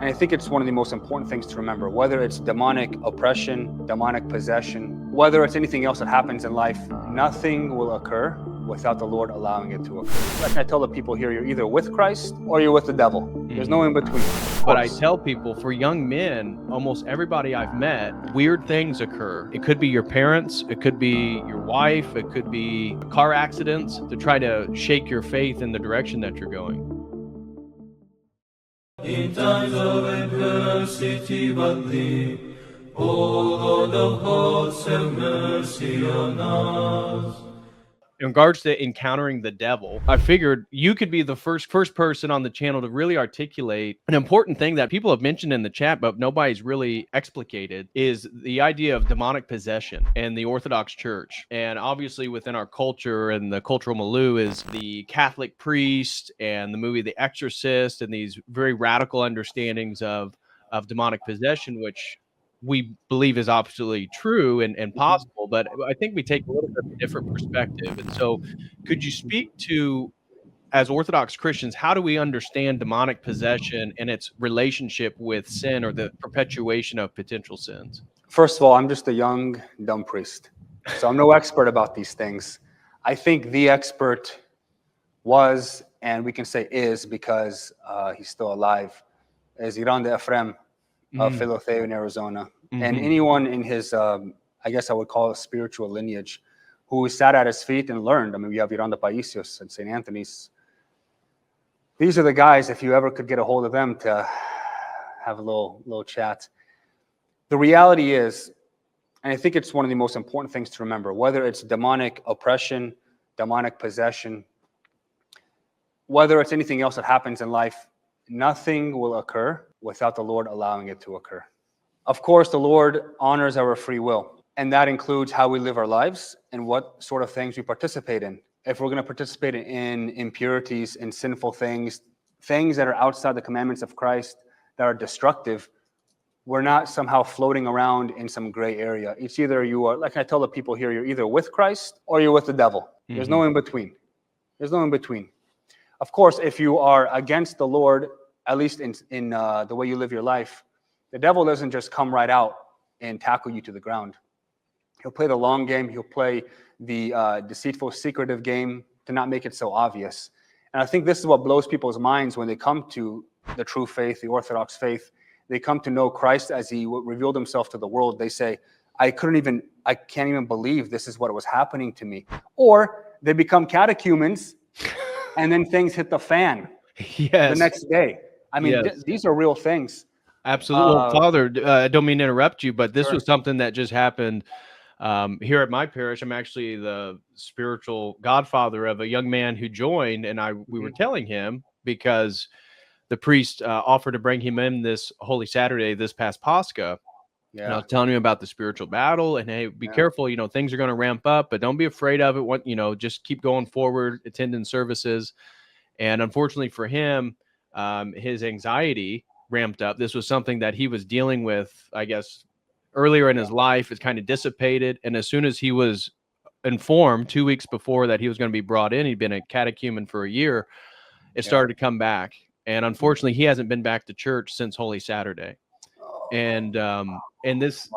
And I think it's one of the most important things to remember, whether it's demonic oppression, demonic possession, whether it's anything else that happens in life, nothing will occur without the Lord allowing it to occur. Like I tell the people here, you're either with Christ or you're with the devil. There's no in between. But I tell people, for young men, almost everybody I've met, weird things occur. It could be your parents, it could be your wife, it could be car accidents to try to shake your faith in the direction that you're going. In times of adversity but thee, O Lord of hosts, have mercy on us. In regards to encountering the devil, I figured you could be the first person on the channel to really articulate an important thing that people have mentioned in the chat, but nobody's really explicated, is the idea of demonic possession and the Orthodox Church. And obviously within our culture and the cultural milieu is the Catholic priest and the movie The Exorcist and these very radical understandings of demonic possession, which we believe is absolutely true and possible, but I think we take a little bit of a different perspective. And so could you speak to, as Orthodox Christians, how do we understand demonic possession and its relationship with sin or the perpetuation of potential sins? First of all, I'm just a young, dumb priest. So I'm no expert about these things. I think the expert was, and we can say is because he's still alive, is Grande Ephraim of Philotheo in Arizona. And anyone in his, I guess I would call it spiritual lineage, who sat at his feet and learned. I mean, we have Miranda Paisios and St. Anthony's. These are the guys, if you ever could get a hold of them to have a little chat. The reality is, and I think it's one of the most important things to remember, whether it's demonic oppression, demonic possession, whether it's anything else that happens in life, nothing will occur without the Lord allowing it to occur. Of course, the Lord honors our free will, and that includes how we live our lives and what sort of things we participate in. If we're going to participate in impurities and sinful things, things that are outside the commandments of Christ, that are destructive, we're not somehow floating around in some gray area. It's either you are, like I tell the people here, you're either with Christ or you're with the devil. There's no in between. There's no in between. Of course, if you are against the Lord, at least in the way you live your life, the devil doesn't just come right out and tackle you to the ground. He'll play the long game. He'll play the deceitful, secretive game to not make it so obvious. And I think this is what blows people's minds when they come to the true faith, the Orthodox faith. They come to know Christ as he revealed himself to the world. They say, I can't even believe this is what was happening to me. Or they become catechumens and then things hit the fan the next day. I mean, these are real things. Absolutely. Well, Father, I don't mean to interrupt you, but this was something that just happened here at my parish. I'm actually the spiritual godfather of a young man who joined, and we were telling him because the priest offered to bring him in this Holy Saturday, this past Pascha. And I was telling him about the spiritual battle and, hey, be careful, things are going to ramp up, but don't be afraid of it. Just keep going forward, attending services. And unfortunately for him, his anxiety ramped up. This was something that he was dealing with, I guess, earlier in his life. It's kind of dissipated. And as soon as he was informed 2 weeks before that he was going to be brought in, he'd been a catechumen for a year, it started to come back. And unfortunately, he hasn't been back to church since Holy Saturday. And this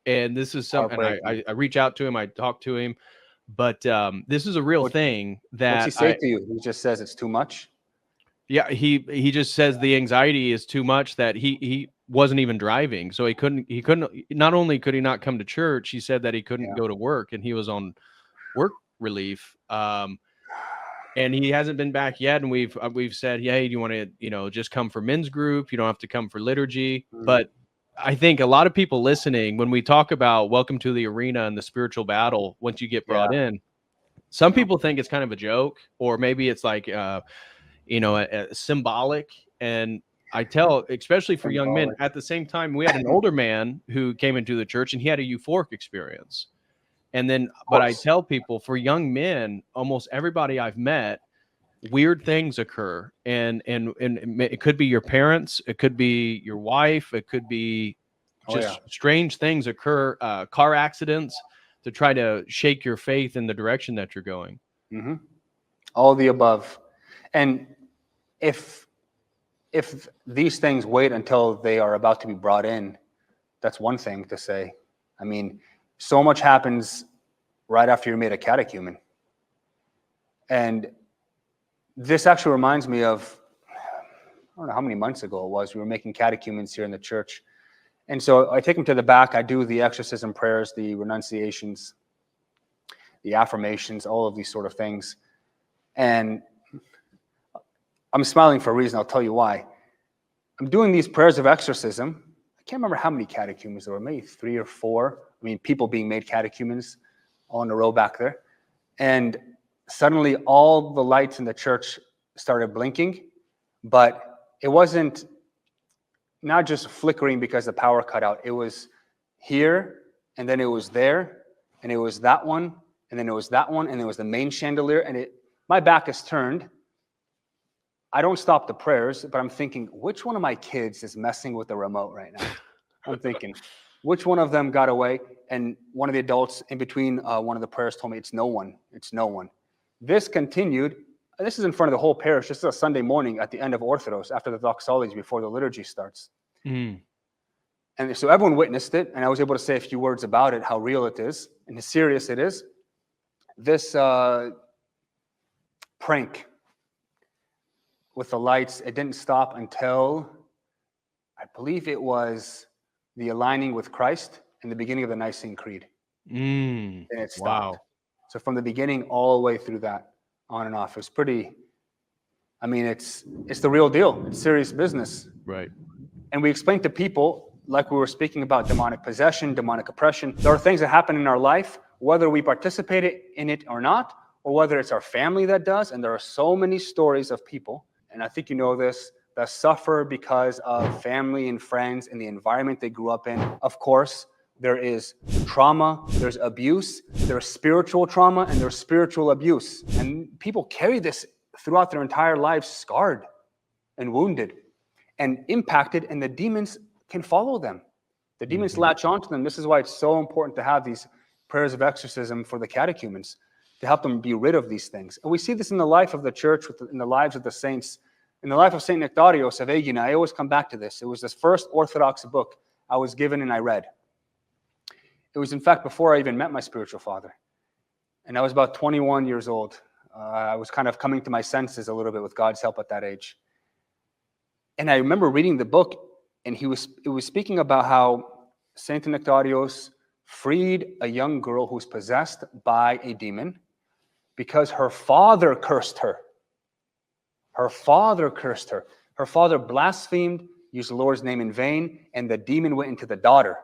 is something I reach out to him, I talk to him, but this is a real thing that what's he say to you? He just says it's too much. Yeah, he just says the anxiety is too much, that he wasn't even driving, so he couldn't. Not only could he not come to church, he said that he couldn't go to work, and he was on work relief. And he hasn't been back yet. And we've said, hey, do you want to just come for men's group? You don't have to come for liturgy. But I think a lot of people listening, when we talk about welcome to the arena and the spiritual battle, once you get brought in, some people think it's kind of a joke, or maybe it's like a symbolic. And I tell, especially for young men, at the same time, we had an older man who came into the church and he had a euphoric experience. And then, but I tell people, for young men, almost everybody I've met, weird things occur. And it could be your parents, it could be your wife, it could be just strange things occur, car accidents, to try to shake your faith in the direction that you're going. All the above. And if if these things wait until they are about to be brought in, that's one thing to say. I mean, so much happens right after you're made a catechumen. And this actually reminds me of, I don't know how many months ago it was, we were making catechumens here in the church. And so I take them to the back, I do the exorcism prayers, the renunciations, the affirmations, all of these sort of things. And I'm smiling for a reason, I'll tell you why. I'm doing these prayers of exorcism. I can't remember how many catechumens there were, maybe 3 or 4. I mean, people being made catechumens all in a row back there. And suddenly all the lights in the church started blinking, but it wasn't not just flickering because the power cut out. It was here, and then it was there, and it was that one, and then it was that one, and it was the main chandelier, and my back is turned. I don't stop the prayers, but I'm thinking, which one of my kids is messing with the remote right now? I'm thinking, which one of them got away? And one of the adults in between one of the prayers told me, it's no one. It's no one. This continued. This is in front of the whole parish. This is a Sunday morning at the end of Orthodox, after the doxology, before the liturgy starts. And so everyone witnessed it, and I was able to say a few words about it, how real it is, and how serious it is. This prank with the lights, it didn't stop until, I believe it was the aligning with Christ in the beginning of the Nicene Creed. And it stopped. Wow. So from the beginning all the way through that, on and off. It was pretty, I mean, it's the real deal. It's serious business. Right. And we explained to people, like we were speaking about demonic possession, demonic oppression, there are things that happen in our life, whether we participated in it or not, or whether it's our family that does. And there are so many stories of people, and I think you know this, that suffer because of family and friends and the environment they grew up in. Of course, there is trauma, there's abuse, there's spiritual trauma, and there's spiritual abuse. And people carry this throughout their entire lives, scarred and wounded and impacted, and the demons can follow them. The demons latch onto them. This is why it's so important to have these prayers of exorcism for the catechumens, to help them be rid of these things. And we see this in the life of the church, in the lives of the saints. In the life of St. Nectarios of Aegina, I always come back to this. It was this first Orthodox book I was given and I read. It was, in fact, before I even met my spiritual father. And I was about 21 years old. I was kind of coming to my senses a little bit with God's help at that age. And I remember reading the book, and it was speaking about how St. Nectarios freed a young girl who was possessed by a demon because her father cursed her. Her father cursed her. Her father blasphemed, used the Lord's name in vain, and the demon went into the daughter.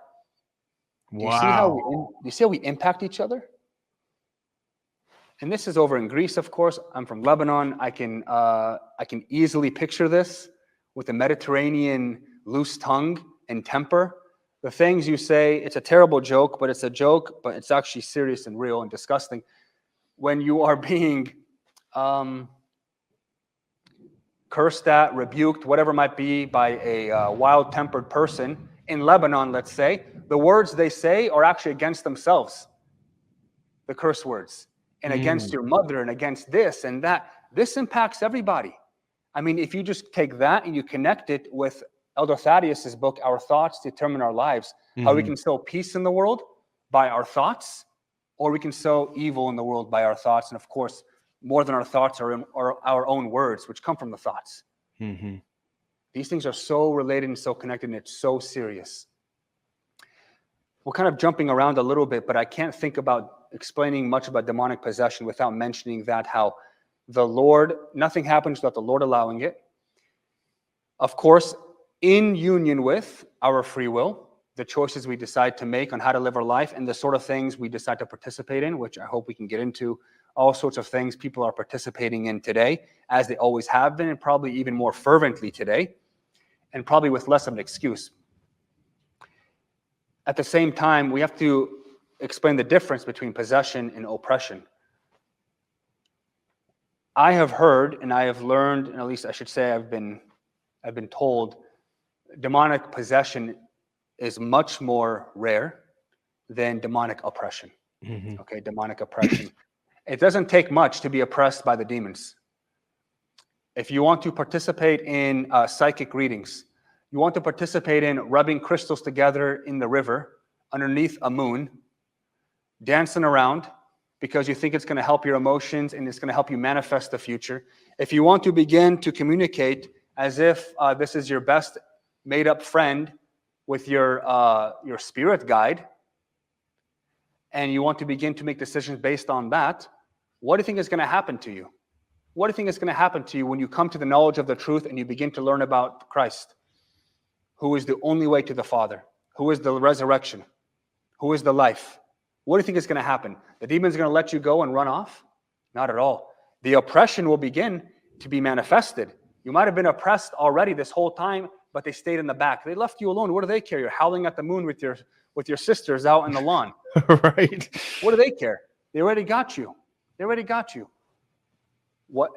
Wow. Do you see how we impact each other? And this is over in Greece, of course. I'm from Lebanon. I can easily picture this with the Mediterranean loose tongue and temper. The things you say, it's a terrible joke, but it's a joke, but it's actually serious and real and disgusting. When you are being cursed at, rebuked, whatever it might be, by a wild-tempered person in Lebanon, let's say, the words they say are actually against themselves, the curse words, and against your mother and against this and that. This impacts everybody. I mean, if you just take that and you connect it with Elder Thaddeus's book, Our Thoughts Determine Our Lives, how we can sow peace in the world by our thoughts, or we can sow evil in the world by our thoughts. And of course, more than our thoughts are our own words, which come from the thoughts. These things are so related and so connected, and it's so serious. We're kind of jumping around a little bit, but I can't think about explaining much about demonic possession without mentioning that how the Lord, nothing happens without the Lord allowing it. Of course, in union with our free will, the choices we decide to make on how to live our life and the sort of things we decide to participate in, which I hope we can get into. All sorts of things people are participating in today, as they always have been, and probably even more fervently today, and probably with less of an excuse. At the same time, we have to explain the difference between possession and oppression. I have heard, and I have learned, and at least I should say I've been told, demonic possession is much more rare than demonic oppression. Okay, demonic oppression. It doesn't take much to be oppressed by the demons. if you want to participate in psychic readings, you want to participate in rubbing crystals together in the river underneath a moon, dancing around because you think it's going to help your emotions and it's going to help you manifest the future. If you want to begin to communicate as if this is your best made-up friend with your spirit guide, and you want to begin to make decisions based on that, what do you think is going to happen to you? What do you think is going to happen to you when you come to the knowledge of the truth and you begin to learn about Christ, who is the only way to the Father, who is the resurrection, who is the life? What do you think is going to happen? The demon's going to let you go and run off? Not at all. The oppression will begin to be manifested. You might have been oppressed already this whole time, but they stayed in the back. They left you alone. What do they care? You're howling at the moon with your sisters out in the lawn. Right. What do they care? They already got you. They already got you.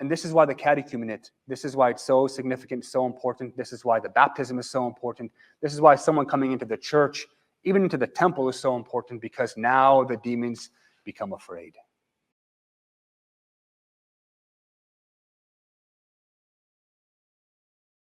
And this is why the catechumenate, this is why it's so significant, so important. This is why the baptism is so important. This is why someone coming into the church, even into the temple, is so important, because now the demons become afraid.